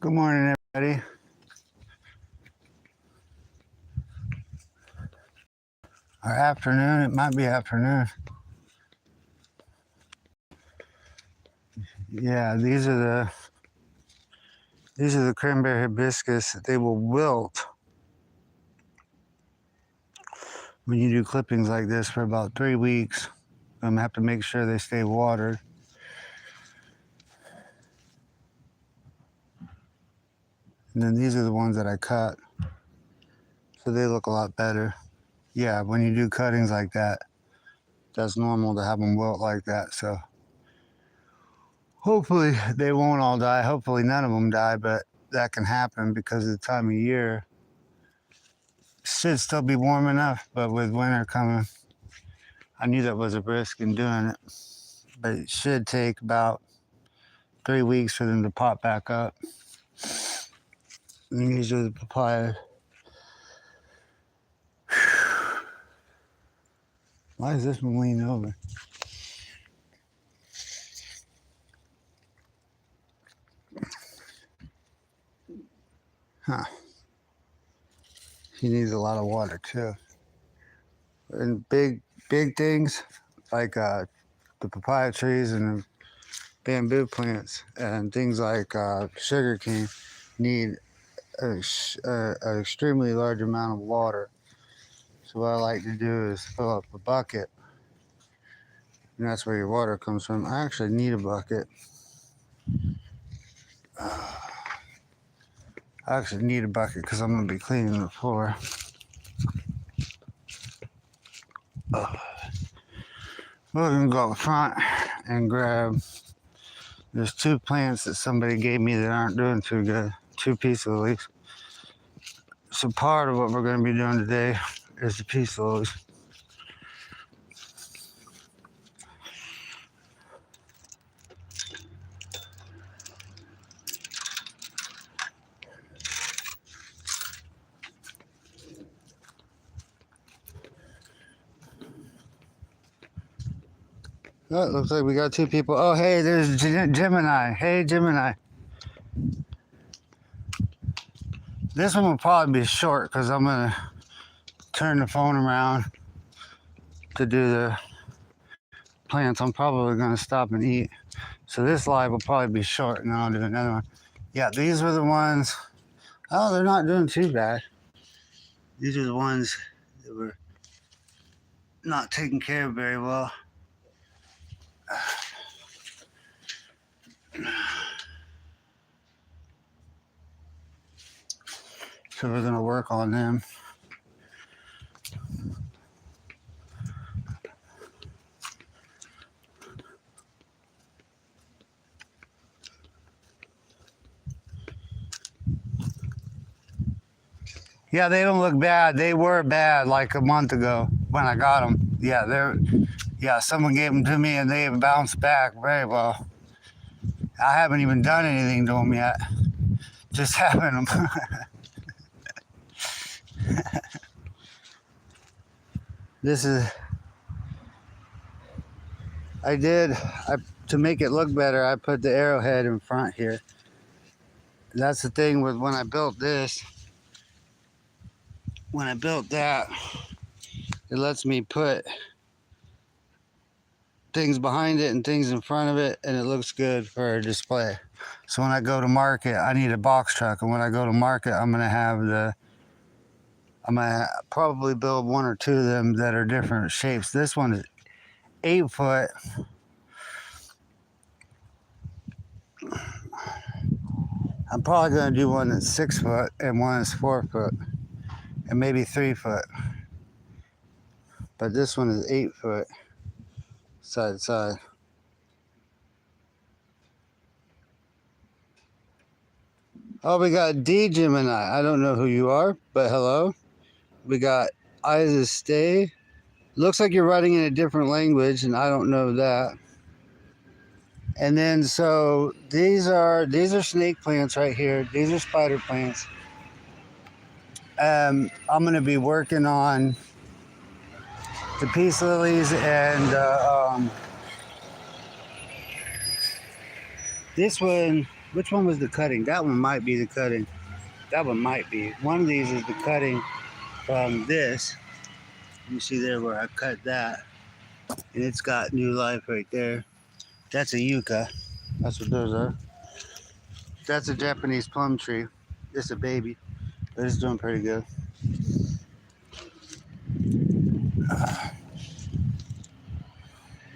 Good morning, everybody. Or afternoon. It might be afternoon. Yeah, these are the cranberry hibiscus. They will wilt when you do clippings like this for about 3 weeks. I'm gonna have to make sure they stay watered. And then these are the ones that I cut, so they look a lot better. Yeah, when you do cuttings like that, that's normal to have them wilt like that. So hopefully they won't all die. Hopefully none of them die, but that can happen because of the time of year. Should still be warm enough, but with winter coming, I knew that was a risk in doing it. But it should take about 3 weeks for them to pop back up. And these are the papayas. Why is this one leaning over? Huh. He needs a lot of water too. And big things like the papaya trees and the bamboo plants and things like sugar cane need an extremely large amount of water. So what I like to do is fill up a bucket, and that's where your water comes from. I actually need a bucket. I actually need a bucket because I'm going to be cleaning the floor. We're going to go up front and grab, there's 2 plants that somebody gave me that aren't doing too good, 2 peace lilies. So part of what we're going to be doing today is the peace lilies. Oh, it looks like we got 2 people. Oh, hey, there's Gemini. Hey, Gemini. This one will probably be short because I'm going to turn the phone around to do the plants. I'm probably going to stop and eat. So this live will probably be short, and then I'll do another one. Yeah, these were the ones. Oh, they're not doing too bad. These are the ones that were not taken care of very well. So we're going to work on them. Yeah, they don't look bad. They were bad like a month ago when I got them. Yeah, someone gave them to me and they have bounced back very well. I haven't even done anything to them yet. Just having them. This is, to make it look better, I put the arrowhead in front here. That's the thing with when I built this. When I built that, it lets me put things behind it and things in front of it, and it looks good for a display. So when I go to market, I need a box truck, and when I go to market, I'm gonna probably build 1 or 2 of them that are different shapes. This one is 8 foot. I'm probably gonna do one that's 6 foot and one that's 4 foot and maybe 3 foot. But this one is 8 foot side to side. Oh, we got D Gemini. I don't know who you are, but hello. We got Isa Stay. Looks like you're writing in a different language, and I don't know that. And then so these are snake plants right here. These are spider plants. I'm going to be working on the peace lilies and this one. Which one was the cutting? That one might be the cutting. That one might be. One of these is the cutting from this. You see there where I cut that. And it's got new life right there. That's a yucca. That's what those are. That's a Japanese plum tree. It's a baby, but it's doing pretty good.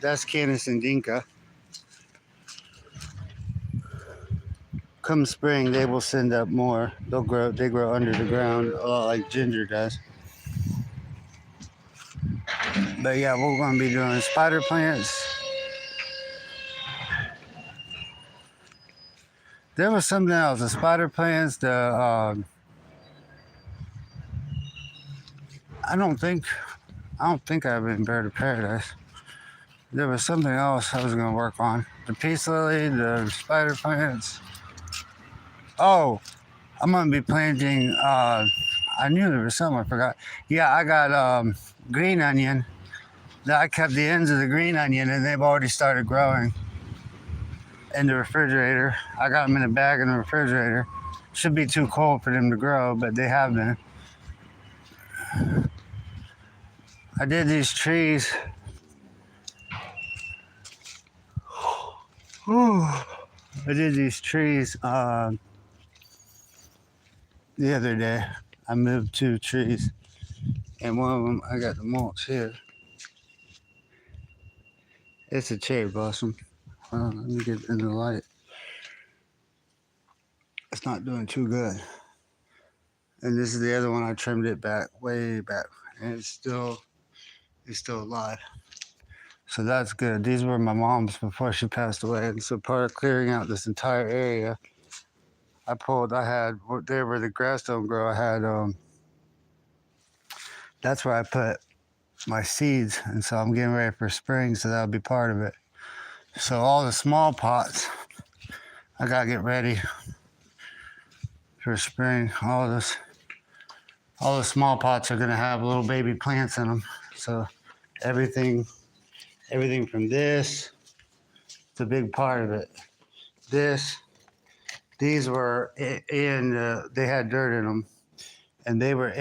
That's Canis indica. Come spring, they will send up more. They grow under the ground, a lot like ginger does. But yeah, we're going to be doing spider plants. There was something else. The spider plants. I don't think I have in Bird of Paradise. There was something else I was going to work on. The peace lily, the spider plants. Oh, I'm going to be planting. I knew there was something I forgot. Yeah, I got green onion. I kept the ends of the green onion, and they've already started growing in the refrigerator. I got them in a bag in the refrigerator. Should be too cold for them to grow, but they have been. I did these trees. I did these trees the other day. I moved 2 trees, and one of them I got the mulch here. It's a cherry blossom. Let me get in the light. It's not doing too good. And this is the other one. I trimmed it back, way back, and it's still alive. So that's good. These were my mom's before she passed away. And so part of clearing out this entire area, I had, there where the grass don't grow, I had, that's where I put my seeds. And so I'm getting ready for spring, so that'll be part of it. So all the small pots, I gotta get ready for spring. All the small pots are gonna have little baby plants in them. So everything from this, it's a big part of it. These were they had dirt in them, and they were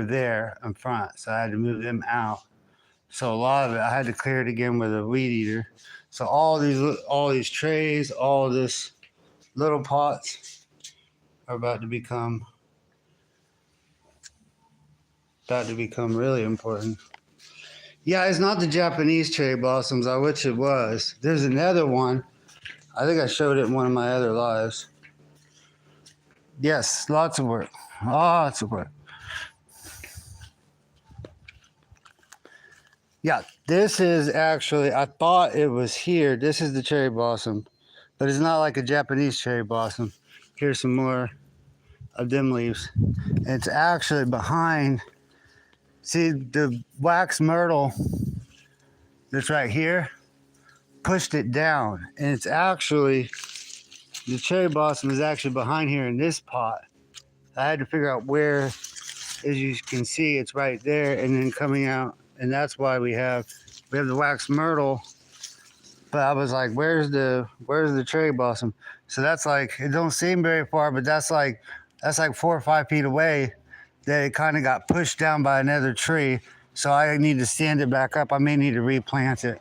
there in front, so I had to move them out. So a lot of it, I had to clear it again with a weed eater. So all these trays, all this little pots are about to become really important. Yeah, it's not the Japanese cherry blossoms. I wish it was. There's another one. I think I showed it in one of my other lives. Yes, lots of work. Lots of work. Yeah, this is actually, I thought it was here. This is the cherry blossom, but it's not like a Japanese cherry blossom. Here's some more of them leaves. It's actually behind, see the wax myrtle that's right here, pushed it down. And it's actually, the cherry blossom is actually behind here in this pot. I had to figure out where, as you can see, it's right there and then coming out. And that's why we have the wax myrtle. But I was like, where's the cherry blossom? So that's like, it don't seem very far, but that's like 4 or 5 feet away. That it kind of got pushed down by another tree. So I need to stand it back up. I may need to replant it.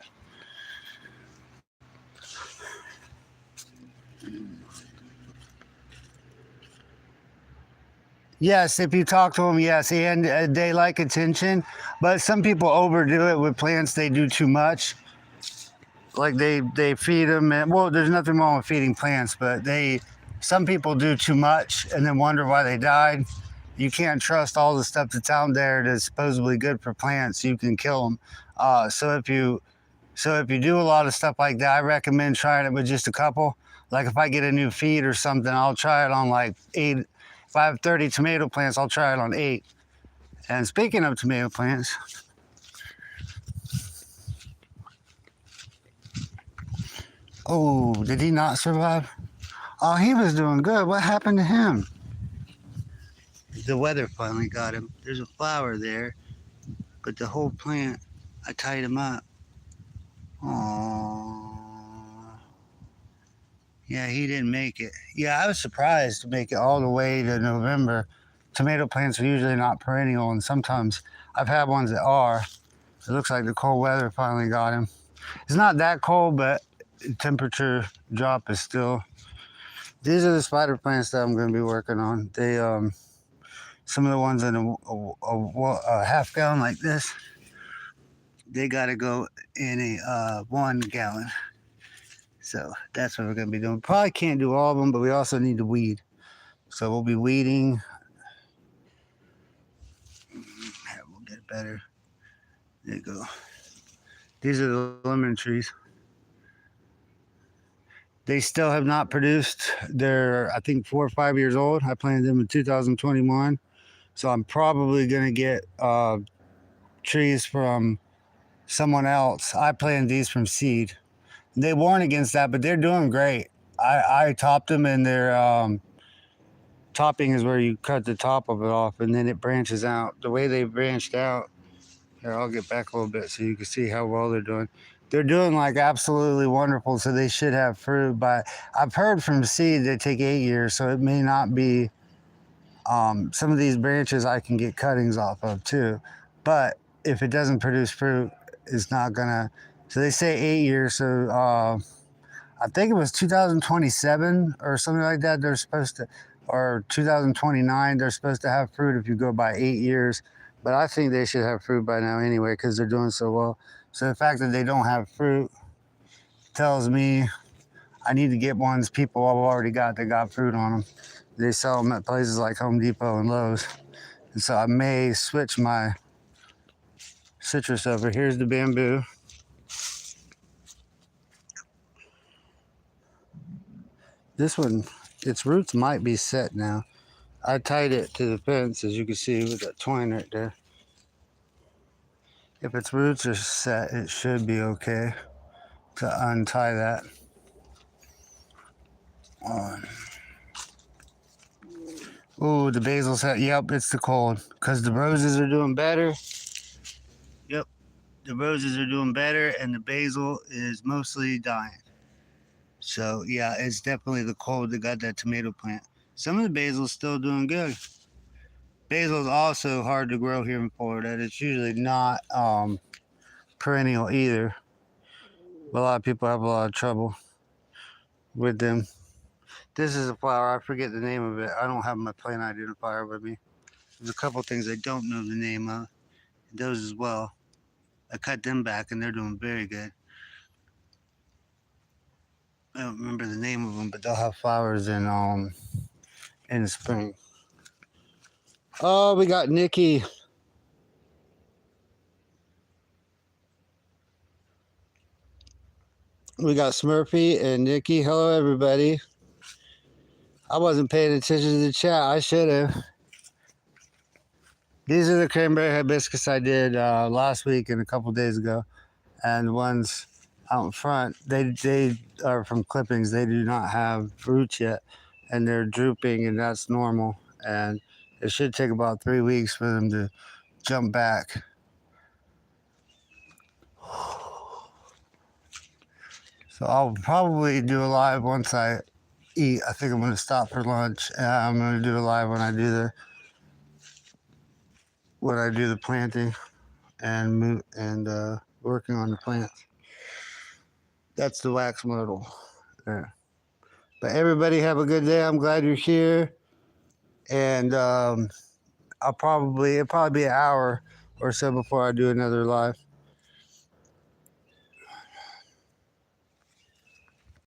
Yes, if you talk to them, yes, and they like attention. But some people overdo it with plants. They do too much. Like they feed them, and well, there's nothing wrong with feeding plants, but some people do too much and then wonder why they died. You can't trust all the stuff that's out there that's supposedly good for plants. You can kill them. So if you do a lot of stuff like that, I recommend trying it with just a couple. Like if I get a new feed or something, I'll try it on like 8. If I have 30 tomato plants, I'll try it on 8. And speaking of tomato plants, oh, did he not survive? Oh, he was doing good. What happened to him? The weather finally got him. There's a flower there, but the whole plant, I tied him up. Oh, Yeah, he didn't make it. Yeah, I was surprised to make it all the way to November. Tomato plants are usually not perennial, and sometimes I've had ones that are. It looks like the cold weather finally got him. It's not that cold, but the temperature drop is still. These are the spider plants that I'm going to be working on. They some of the ones in a half gallon like this, they got to go in a 1 gallon. So that's what we're going to be doing. Probably can't do all of them, but we also need to weed. So we'll be weeding. We'll get better. There you go. These are the lemon trees. They still have not produced. They're, I think, 4 or 5 years old. I planted them in 2021. So I'm probably going to get trees from someone else. I planted these from seed. They warn against that, but they're doing great. I topped them, and their topping is where you cut the top of it off, and then it branches out. The way they branched out, here, I'll get back a little bit so you can see how well they're doing. They're doing like absolutely wonderful, so they should have fruit. But I've heard from seed they take 8 years, so it may not be. Some of these branches I can get cuttings off of too, but if it doesn't produce fruit, it's not gonna. So they say 8 years. So I think it was 2027 or something like that. They're supposed to, or 2029. They're supposed to have fruit if you go by 8 years. But I think they should have fruit by now anyway because they're doing so well. So the fact that they don't have fruit tells me I need to get ones people have already got that got fruit on them. They sell them at places like Home Depot and Lowe's. And so I may switch my citrus over. Here's the bamboo. This one, its roots might be set now. I tied it to the fence, as you can see, with that twine right there. If its roots are set, it should be okay to untie that. Oh, the basil's set. Yep, it's the cold. Because the roses are doing better. Yep, the roses are doing better, and the basil is mostly dying. So, yeah, it's definitely the cold that got that tomato plant. Some of the basil's still doing good. Basil is also hard to grow here in Florida. It's usually not perennial either. But a lot of people have a lot of trouble with them. This is a flower. I forget the name of it. I don't have my plant identifier with me. There's a couple things I don't know the name of. Those as well. I cut them back, and they're doing very good. I don't remember the name of them, but they'll have flowers in the spring. Oh, we got Nikki. We got Smurfy and Nikki. Hello, everybody. I wasn't paying attention to the chat. I should have. These are the cranberry hibiscus I did last week and a couple days ago. And the ones out in front, they are from clippings. They do not have roots yet. And they're drooping, and that's normal. And it should take about 3 weeks for them to jump back. So I'll probably do a live once I eat. I think I'm going to stop for lunch. And I'm going to do a live when I do the planting and working on the plants. That's the wax myrtle there. But everybody have a good day. I'm glad you're here. And it'll probably be an hour or so before I do another live.